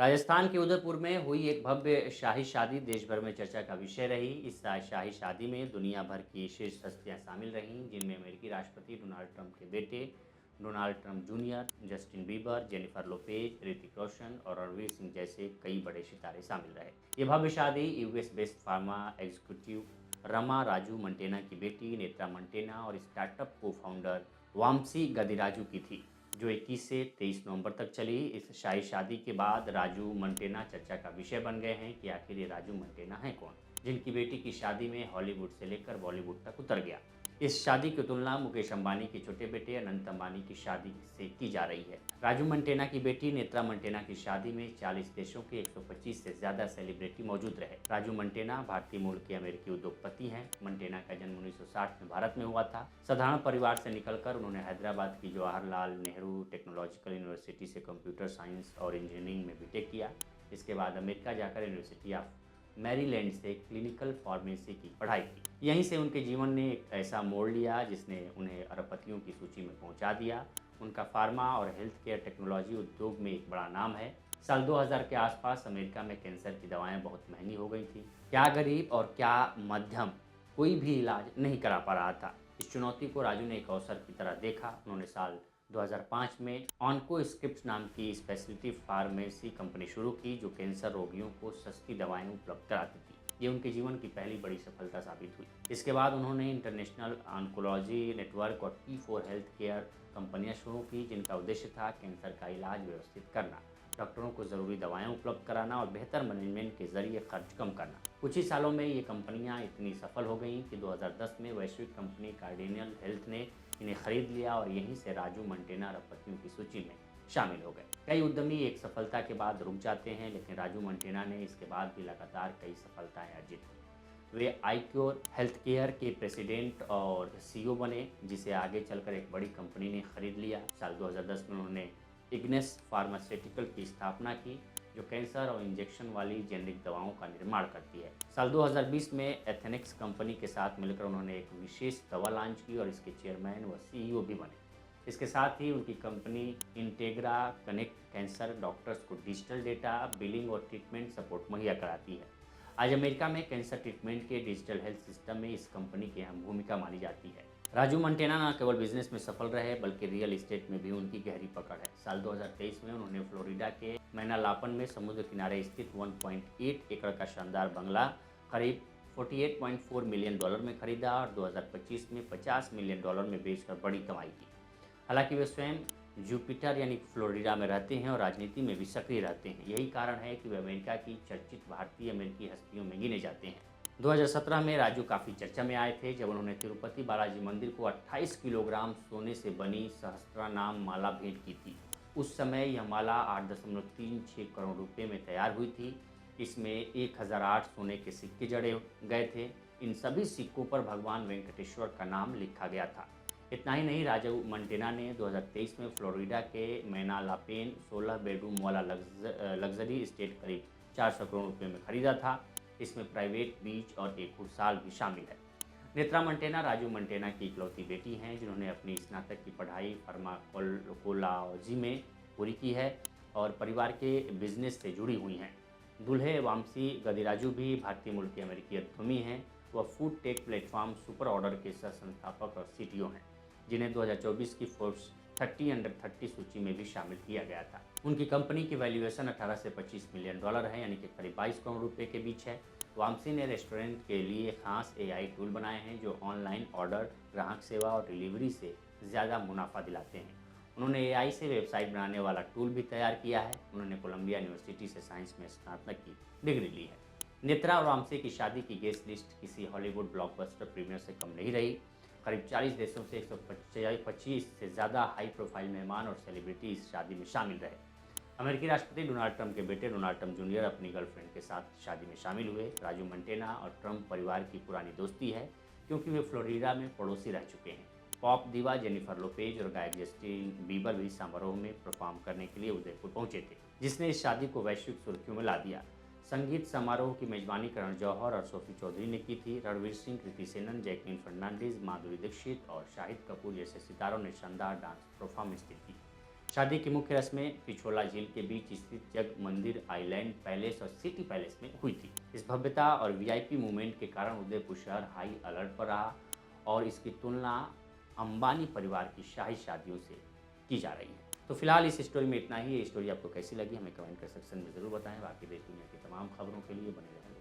राजस्थान के उदयपुर में हुई एक भव्य शाही शादी देश भर में चर्चा का विषय रही। इस शाही शादी में दुनिया भर की शीर्ष हस्तियां शामिल रहीं, जिनमें अमेरिकी राष्ट्रपति डोनाल्ड ट्रंप के बेटे Donald Trump junior, Justin Bieber, Jennifer Lopez, Hrithik Roshan और रणवीर सिंह जैसे कई बड़े सितारे शामिल रहे। ये भव्य शादी US based pharma executive Rama Raju Mantena की बेटी नेत्रा मंटेना और स्टार्टअप को फाउंडर वामसी गदिराजू की थी, जो 21 से 23 नवंबर तक चली। इस शाही शादी के बाद राजू मंटेना चर्चा का विषय बन गए हैं कि आखिर ये राजू मंटेना हैं कौन, जिनकी बेटी की शादी में हॉलीवुड से लेकर बॉलीवुड तक उतर गया। इस शादी की तुलना मुकेश अंबानी के छोटे बेटे अनंत अंबानी की शादी से की जा रही है। राजू मंटेना की बेटी नेत्रा मंटेना की शादी में 40 देशों के 125 से ज्यादा सेलिब्रिटी मौजूद रहे। राजू मंटेना भारतीय मूल के अमेरिकी उद्योगपति हैं। मंटेना का जन्म 1960 में भारत में हुआ था। साधारण परिवार से निकलकर उन्होंने हैदराबाद की जवाहरलाल नेहरू टेक्नोलॉजिकल यूनिवर्सिटी से कंप्यूटर साइंस और इंजीनियरिंग में बीटेक किया। इसके बाद अमेरिका जाकर यूनिवर्सिटी ऑफ मैरीलैंड से क्लिनिकल फार्मेसी की पढ़ाई की। यहीं से उनके जीवन ने एक ऐसा मोड़ लिया जिसने उन्हें अरबपतियों की सूची में पहुंचा दिया। उनका फार्मा और हेल्थ केयर टेक्नोलॉजी उद्योग में एक बड़ा नाम है। साल 2000 के आसपास अमेरिका में कैंसर की दवाएं बहुत महंगी हो गई थी। क्या गरीब और क्या मध्यम कोई भी इलाज नहीं करा पा रहा था। इस चुनौती को राजू ने एक अवसर की तरह देखा। उन्होंने साल 2005 में ऑन्कोस्क्रिप्ट नाम की स्पेशलिटी फार्मेसी कंपनी शुरू की, जो कैंसर रोगियों को सस्ती दवाएं उपलब्ध कराती थी। ये उनके जीवन की पहली बड़ी सफलता साबित हुई। इसके बाद उन्होंने इंटरनेशनल ऑन्कोलॉजी नेटवर्क और T4 हेल्थ केयर कंपनियां शुरू की, जिनका उद्देश्य था कैंसर का इलाज व्यवस्थित करना, डॉक्टरों को ज़रूरी दवाएं उपलब्ध कराना और बेहतर मैनेजमेंट के जरिए खर्च कम करना। कुछ ही सालों में ये कंपनियां इतनी सफल हो गईं कि 2010 में वैश्विक कंपनी कार्डिनल हेल्थ ने इन्हें खरीद लिया और यहीं से राजू मंटेना अरबपतियों की सूची में शामिल हो गए। कई उद्यमी एक सफलता के बाद रुक जाते हैं, लेकिन राजू मंटेना ने इसके बाद भी लगातार कई सफलताएं अर्जित की। वे आईक्योर हेल्थ केयर के प्रेसिडेंट और सीईओ बने, जिसे आगे चलकर एक बड़ी कंपनी ने खरीद लिया। साल 2010 में उन्होंने इग्नेस फार्मास्यूटिकल की स्थापना की, जो कैंसर और इंजेक्शन वाली जेनरिक दवाओं का निर्माण करती है। साल 2020 में एथेनिक्स कंपनी के साथ मिलकर उन्होंने एक विशेष दवा लॉन्च की और इसके चेयरमैन व सीईओ भी बने। इसके साथ ही उनकी company integra connect cancer doctors को डिजिटल डेटा, बिलिंग और ट्रीटमेंट सपोर्ट मुहैया कराती है। आज अमेरिका में कैंसर ट्रीटमेंट के डिजिटल हेल्थ सिस्टम में इस कंपनी की अहम भूमिका मानी जाती है। राजू मंटेना न केवल बिजनेस में सफल रहे, बल्कि रियल एस्टेट में भी उनकी गहरी पकड़ है। साल 2023 में उन्होंने फ्लोरिडा के मैनालापन में समुद्र किनारे स्थित 1.8 एकड़ का शानदार बंगला करीब $48.4 मिलियन में खरीदा और 2025 में $50 मिलियन में बेचकर बड़ी कमाई की। हालांकि वे स्वयं जुपिटर यानी फ्लोरिडा में रहते हैं और राजनीति में भी सक्रिय रहते हैं। यही कारण है कि वे अमेरिका की चर्चित भारतीय अमेरिकी हस्तियों में गिने जाते हैं। 2017 में राजू काफ़ी चर्चा में आए थे, जब उन्होंने तिरुपति बालाजी मंदिर को 28 किलोग्राम सोने से बनी सहस्त्रानाम माला भेंट की थी। उस समय यह माला 8.36 करोड़ रुपए में तैयार हुई थी। इसमें 1008 सोने के सिक्के जड़े गए थे। इन सभी सिक्कों पर भगवान वेंकटेश्वर का नाम लिखा गया था। इतना ही नहीं, राजू मंटेना ने 2023 में फ्लोरिडा के मैनालापेन 16 बेडरूम वाला लग्जरी एस्टेट करीब 400 करोड़ रुपए में खरीदा था। इसमें प्राइवेट बीच और एक साल भी शामिल है। नेत्रा मंटेना राजू मंटेना की इकलौती बेटी हैं, जिन्होंने अपनी स्नातक की पढ़ाई फार्माकोलॉजी में पूरी की है और परिवार के बिजनेस से जुड़ी हुई हैं। दूल्हे वामसी गदिराजू भी भारतीय मूल के अमेरिकी उद्यमी हैं। वह food take platform super order के सह संस्थापक और सीटीओ हैं, जिन्हें 2024 की फोर्ब्स 30 अंडर 30 सूची में भी शामिल किया गया था। उनकी कंपनी की वैल्यूएशन 18 से $25 मिलियन है, यानी कि करीब 22 करोड़ रुपए के बीच है। वामसी ने रेस्टोरेंट के लिए खास एआई टूल बनाए हैं, जो ऑनलाइन ऑर्डर, ग्राहक सेवा और डिलीवरी से ज़्यादा मुनाफा दिलाते हैं। उन्होंने एआई से वेबसाइट बनाने वाला टूल भी तैयार किया है। उन्होंने कोलंबिया यूनिवर्सिटी से साइंस में स्नातक की डिग्री ली है। नेत्रा और वामसी की शादी की गेस्ट लिस्ट किसी हॉलीवुड ब्लॉकबस्टर प्रीमियर से कम नहीं रही। करीब 40 देशों से 125 से ज़्यादा हाई प्रोफाइल मेहमान और सेलिब्रिटी इस शादी में शामिल रहे। अमेरिकी राष्ट्रपति डोनाल्ड ट्रंप के बेटे डोनाल्ड ट्रंप जूनियर अपनी गर्लफ्रेंड के साथ शादी में शामिल हुए। राजू मंटेना और ट्रंप परिवार की पुरानी दोस्ती है, क्योंकि वे फ्लोरिडा में पड़ोसी रह चुके हैं। पॉप दीवा जेनिफर लोपेज और गायक जस्टिन बीबर भी समारोह में परफॉर्म करने के लिए उदयपुर पहुंचे थे, जिसने इस शादी को वैश्विक सुर्खियों में ला दिया। संगीत समारोह की मेजबानी करण जौहर और सोफी चौधरी ने की थी। रणवीर सिंह, कृति सेनन, जैकलीन फर्नांडीज, माधुरी दीक्षित और शाहिद कपूर जैसे सितारों ने शानदार डांस परफॉर्मेंस दी थी। शादी की मुख्य रस्में पिछोला झील के बीच स्थित जग मंदिर, आइलैंड पैलेस और सिटी पैलेस में हुई थी। इस भव्यता और वीआईपी मूवमेंट के कारण उदयपुर शहर हाई अलर्ट पर रहा और इसकी तुलना अंबानी परिवार की शाही शादियों से की जा रही है। तो फिलहाल इस स्टोरी में इतना ही। ये स्टोरी आपको कैसी लगी हमें कमेंट कर सेक्शन में ज़रूर बताएं। बाकी देश दुनिया की तमाम खबरों के लिए बने रहें।